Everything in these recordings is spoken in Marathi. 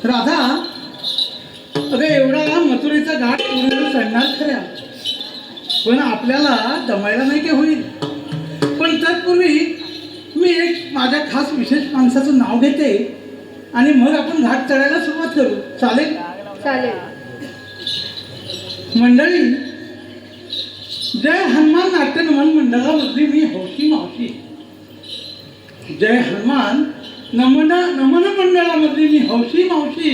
राधा, अगं एवढा मथुरेचा घाट पूर्ण चढणार खऱ्या, पण आपल्याला दमायला नाही की होईल. पण तत्पूर्वी मी एक माझ्या खास विशेष माणसाचं नाव घेते आणि मग आपण घाट चढायला सुरुवात करू. चालेल? चालेल. मंडळी, जय हनुमान नाट्य नमन मंडळामधली मी हौशी मावशी. जय हनुमान नमन नमन मंडळामधली मी हौशी मावशी.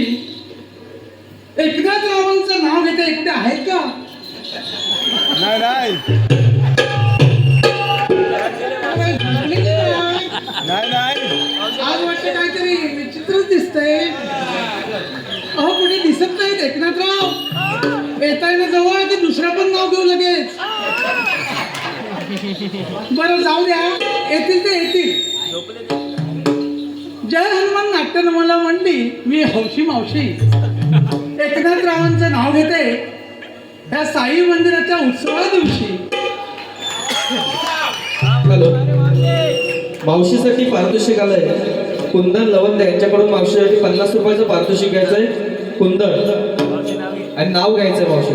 एकनाथ रावांचं नाव घेते, एकटे आहेत का? नाही आज वाटतं काहीतरी विचित्रच दिसतंय. अहो, कुणी दिसत नाहीत एकनाथराव. येताय ना जवळ की दुसरं पण नाव घेऊ लगेच. बरं जाऊ द्या, येतील ते येतील. जय हनुमान नाट्य नमला म्हणली मी हौशी मावशी. एकनाथरावांचं नाव घेते ह्या साई मंदिराच्या उत्सवा दिवशी. हॅलो, मावशीसाठी पारितोषिक आलंय. कुंदन लवंद यांच्याकडून मावशीसाठी 50 रुपयाचं पारितोषिक घ्यायचंय. कुंदन आणि नाव घ्यायचंय मावशी.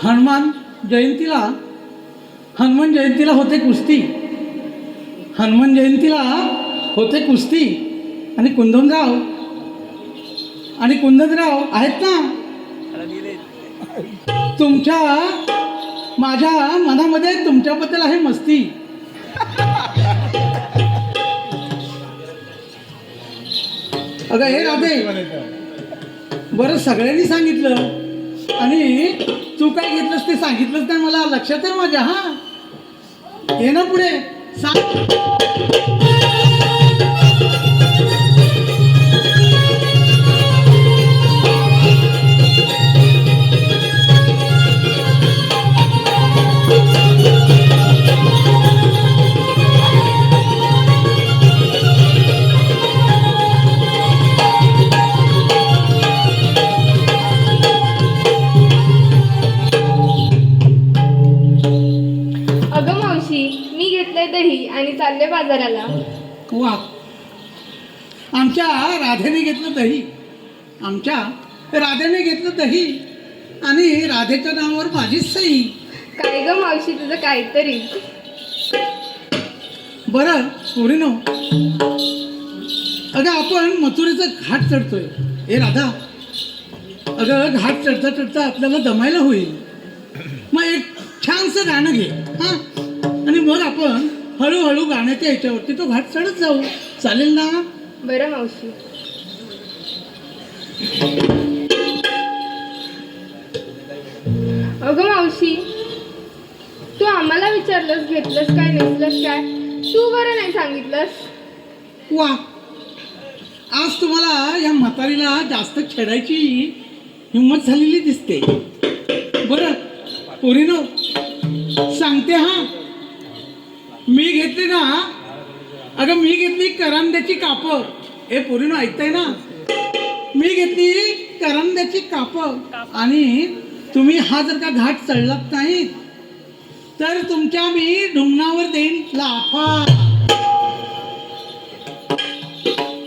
हनुमान जयंतीला होते कुस्ती. हनुमान जयंतीला होते कुस्ती आणि कुंदनराव आहेत ना. माझ्या मनामध्ये तुमच्याबद्दल आहे मस्ती. अगं हे राधे, बरं सगळ्यांनी सांगितलं आणि तू काय घेतलंस ते सांगितलंच नाही मला. लक्षात आहे माझ्या. हा, ये ना पुढे सांग. दही आणि चालले बाजाराला. वा, आमच्या राधेने घेतलं दही आणि राधेच्या नावावर माझीच सही. काय ग मावशी तुझं काहीतरी. बरं पोरीनो, अगं आपण मथुरेचं घाट चढतोय. हे राधा, अगं घाट चढता चढता आपल्याला दमायला होईल. मग एक छानसं गाणं घे हा, आणि मग आपण हळूहळू गाण्याच्या याच्यावरती तो घाट चढत जाऊ. चालेल ना? बरं मावशी. अगं मावशी, तू आम्हाला विचारलंस घेतलंस काय नेसलंस काय, तू बरं नाही सांगितलंस. वा, आज तुम्हाला या म्हातारीला जास्त खेळायची हिंमत झालेली दिसते. बरं पोरीनो, सांगते हा, मी घेतली ना, अगं मी घेतली करंद्याची कापं. हे पोरीनो ऐकताय ना, मी घेतली करंद्याची कापं. आणि तुम्ही हा जर का घाट चढलात नाही तर तुमच्या मी ढुंगणावर देईन लाफा.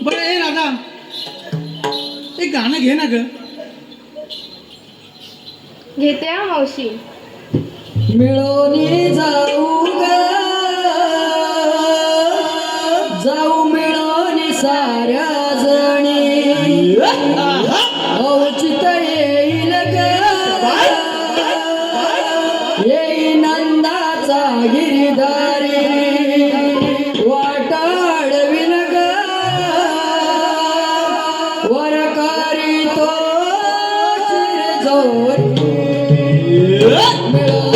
बरं हे राधा, एक गाणं घे ना ग. घेते हा मावशी. मिळून जाऊ मिळून साऱ्या जणी, औचित येईल ग येई नंदाचा गिरिधारी, वाटाडविन ग वरकारी तो शिरजोरी. मिळून